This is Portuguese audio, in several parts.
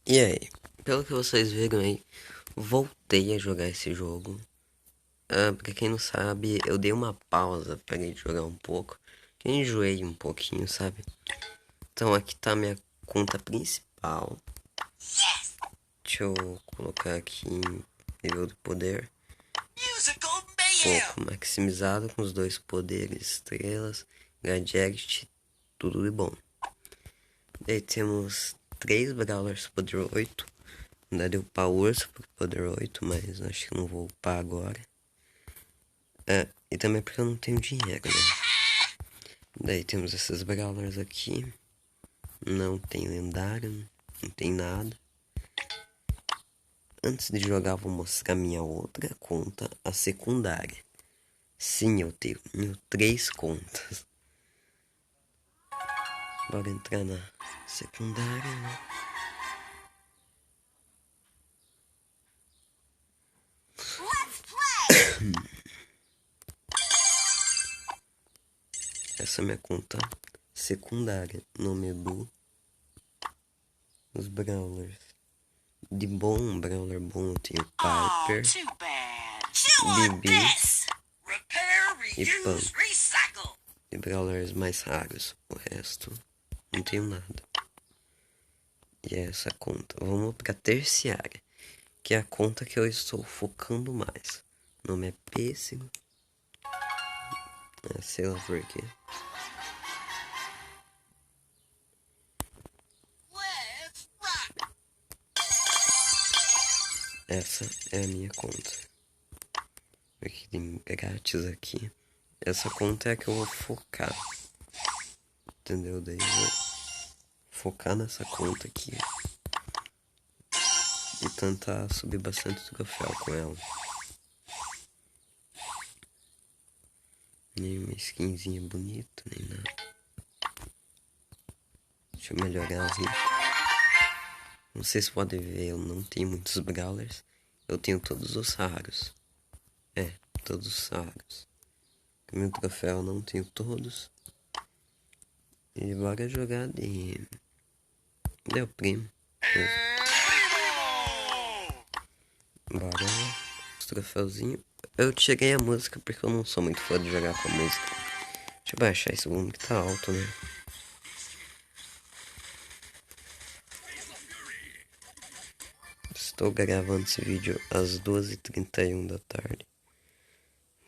E aí, pelo que vocês viram aí, voltei a jogar esse jogo. Pra quem não sabe, eu dei uma pausa, parei de jogar um pouco, que eu enjoei um pouquinho, sabe? Então aqui tá minha conta principal. Deixa eu colocar aqui em nível de poder. Pouco maximizado com os dois poderes, estrelas, gadget, tudo de bom. Daí temos 3 Brawlers poder 8. Ainda deu upar o urso pro poder 8, mas acho que não vou upar agora. E também porque eu não tenho dinheiro, né? Daí temos esses Brawlers aqui. Não tem lendário, não tem nada. Antes de jogar, vou mostrar minha outra conta, a secundária. Sim, eu tenho 3 contas. Bora entrar na secundária, né? Essa é minha conta secundária. Nome Edu. Os Brawlers. De bom, Brawler bom, eu tenho Piper, Bibi e Pan. De Brawlers mais raros, o resto não tenho nada. E é essa conta. Vamos pra terciária, que é a conta que eu estou focando mais. O nome é Pêssego. Sei lá por quê. Essa é a minha conta. Aqui tem grátis aqui. Essa conta é a que eu vou focar. Entendeu? Daí eu vou focar nessa conta aqui. E tentar subir bastante troféu com ela. Nem uma skinzinha bonita, nem nada. Deixa eu melhorar as ripas. Como vocês podem ver, eu não tenho muitos Brawlers. Eu tenho todos os raros. Todos os raros. Meu troféu eu não tenho todos. E bora jogar de... Deu primo. Bora. Os troféuzinhos. Eu tirei a música porque eu não sou muito fã de jogar com a música. Deixa eu baixar esse volume que tá alto, né? Estou gravando esse vídeo às 2h31 da tarde.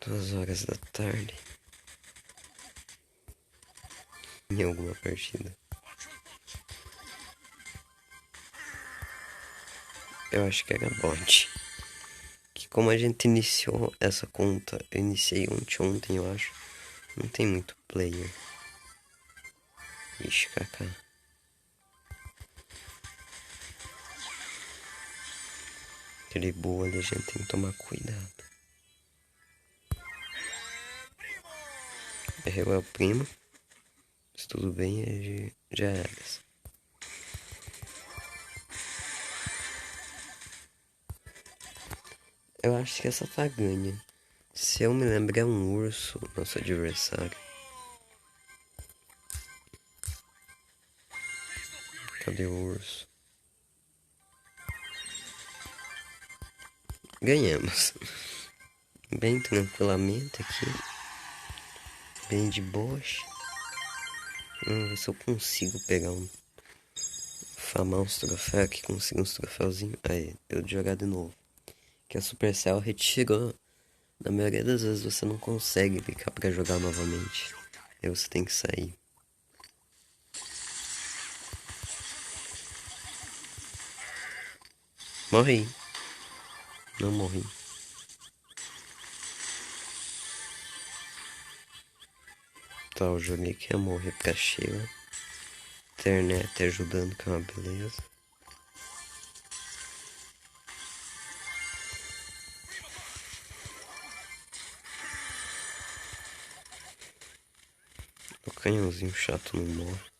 2 horas da tarde. Em alguma partida. Eu acho que era bot. Que como a gente iniciou essa conta, eu iniciei ontem eu acho. Não tem muito player. Ixi, kaká. Aquele boa ali, a gente tem que tomar cuidado. Errei o primo. Se tudo bem, já era. Eu acho que essa tá ganha. Se eu me lembro, é um urso, nosso adversário. Cadê o urso? Ganhamos. Bem tranquilamente aqui. Bem de boas. Vamos ver se eu consigo pegar um... Famar uns troféus aqui, conseguir uns troféuzinhos. Aí, deu de jogar de novo. Que a Supercell retirou. Na maioria das vezes você não consegue clicar pra jogar novamente. Aí você tem que sair. Morri. Não morri. Tá, eu joguei que ia morrer pra Sheila. Internet ajudando, que é uma beleza. O canhãozinho chato não morre.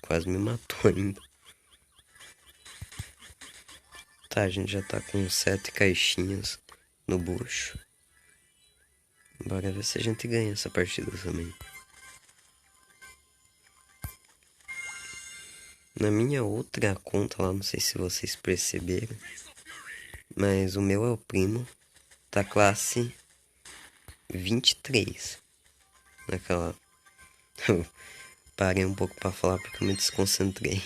Quase me matou ainda. Tá, a gente já tá com 7 caixinhas no bucho. Bora ver se a gente ganha essa partida também. Na minha outra conta lá, não sei se vocês perceberam, mas o meu é o primo, tá classe 23. Naquela... Eu parei um pouco pra falar porque eu me desconcentrei.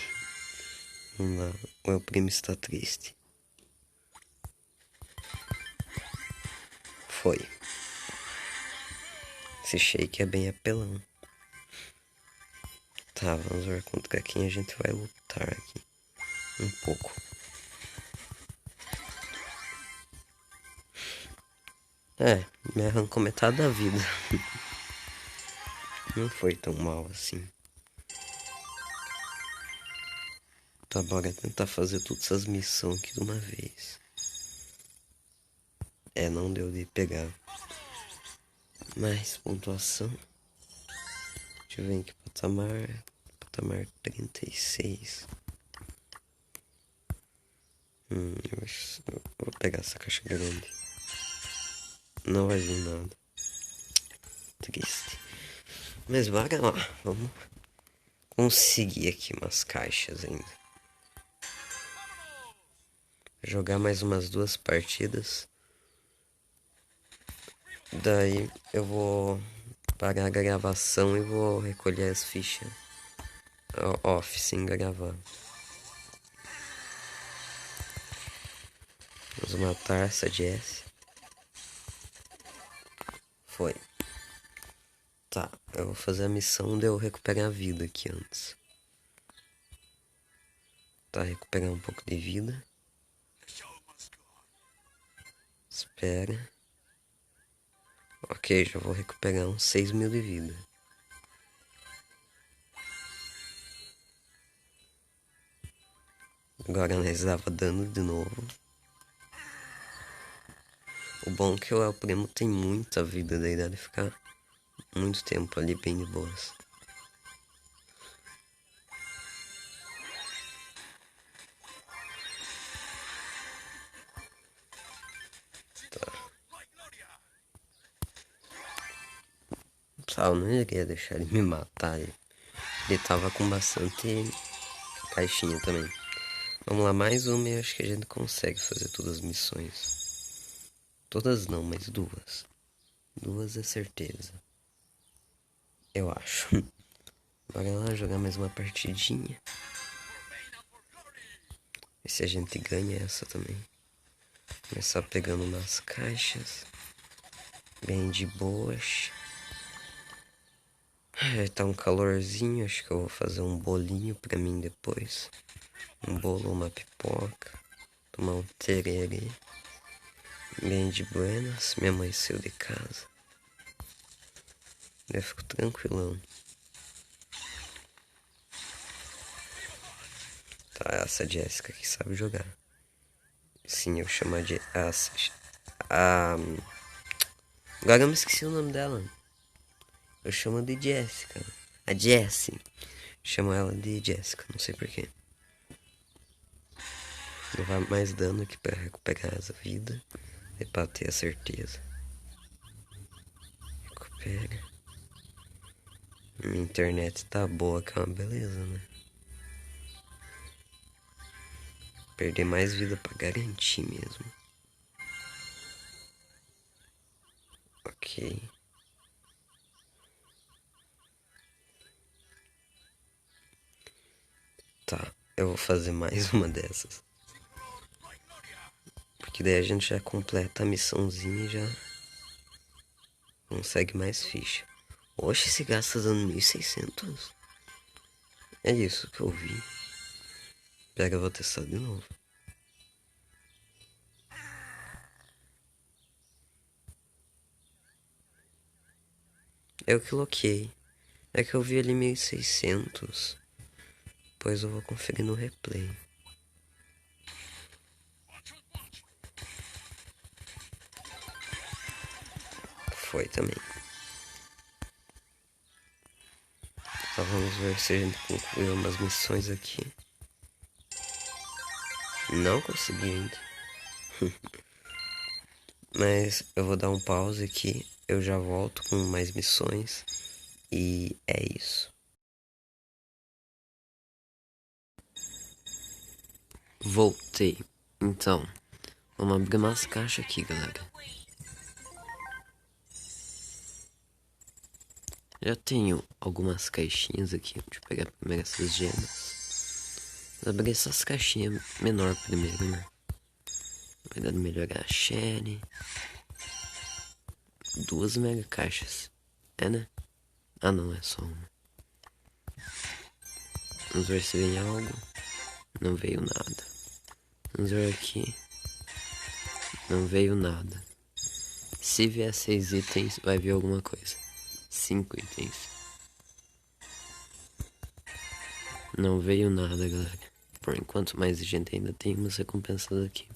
Vamos lá, o meu primo está triste. Foi. Esse shake é bem apelão. Tá, vamos ver contra quem a gente vai lutar aqui. Um pouco. É, me arrancou metade da vida. Não foi tão mal assim. Tá, bora tentar fazer todas essas missões aqui de uma vez. É, não deu de pegar. Mais pontuação. Deixa eu ver em que patamar. Patamar 36. Eu vou pegar essa caixa grande. Não vai vir nada. Triste. Mas bora lá. Vamos conseguir aqui umas caixas ainda. Jogar mais umas 2 partidas. Daí eu vou parar a gravação e vou recolher as fichas off sem gravar. Vamos matar essa Jess. Foi. Tá, eu vou fazer a missão de eu recuperar a vida aqui antes. Tá, recuperar um pouco de vida. Espera. Ok, já vou recuperar uns 6.000 de vida. Agora nós dava dano de novo. O bom é que o El Primo tem muita vida, daí dá de ficar muito tempo ali bem de boas. Tá. Pessoal, não iria deixar ele me matar. Ele tava com bastante caixinha também. Vamos lá, mais uma e acho que a gente consegue fazer todas as missões. Todas não, mas 2. 2 é certeza. Eu acho. Bora lá jogar mais uma partidinha. Ver se a gente ganha essa também. Começar pegando umas caixas. Bem de boas. Tá um calorzinho. Acho que eu vou fazer um bolinho pra mim depois. Um bolo, uma pipoca. Tomar um tererê. Bem de buenas. Minha mãe saiu de casa. Eu fico tranquilão. Tá, essa Jéssica que sabe jogar. Sim, eu chamo de... Agora eu me esqueci o nome dela. Eu chamo de Jéssica. A Jessie. Chamo ela de Jéssica, não sei porquê. Levar mais dano aqui pra recuperar essa vida. É pra ter a certeza. Recupera. Minha internet tá boa, que é uma beleza, né? Perder mais vida pra garantir mesmo. Ok. Tá, eu vou fazer mais uma dessas. Porque daí a gente já completa a missãozinha e já consegue mais ficha. Oxe, esse gasta dando 1.600. É isso que eu vi. Pega, eu vou testar de novo. Eu que loquei. É que eu vi ali 1.600. Depois eu vou conferir no replay. Foi também. Então vamos ver se a gente concluiu umas missões aqui. Não consegui ainda. Mas eu vou dar um pause aqui. Eu já volto com mais missões. E é isso. Voltei. Então, vamos abrir umas caixas aqui, galera. Já tenho algumas caixinhas aqui. Deixa eu pegar primeiro essas gemas. Vou abrir essas caixinhas menor primeiro, né? Vai dar melhorar a Shelly. 2 mega caixas. É, né? Ah, não, é só uma. Vamos ver se vem algo. Não veio nada. Vamos ver aqui. Não veio nada. Se vier 6 itens, vai vir alguma coisa. 5 itens. Não veio nada, galera. Por enquanto, mais gente ainda tem umas recompensas aqui.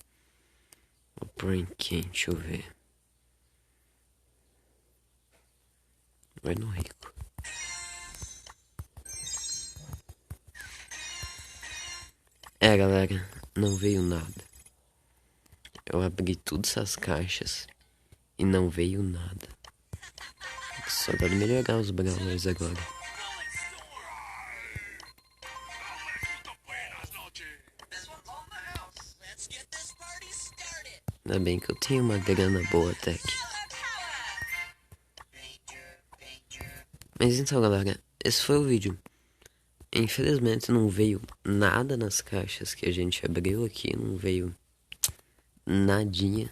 Vou pôr em quem? Deixa eu ver. Vai no rico. Galera, não veio nada. Eu abri todas essas caixas e não veio nada. Só dá de melhorar os brawlers agora. Ainda bem que eu tenho uma grana boa até aqui. Mas então, galera, esse foi o vídeo. Infelizmente não veio nada nas caixas que a gente abriu aqui. Não veio nadinha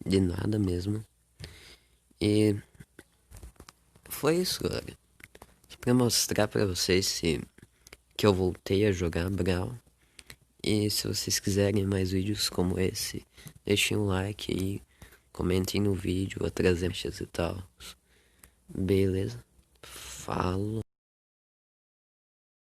de nada mesmo. E foi isso, galera. Só pra mostrar pra vocês que eu voltei a jogar Brawl. E se vocês quiserem mais vídeos como esse, deixem um like aí, comentem no vídeo, outras caixas e tal. Beleza? Falou.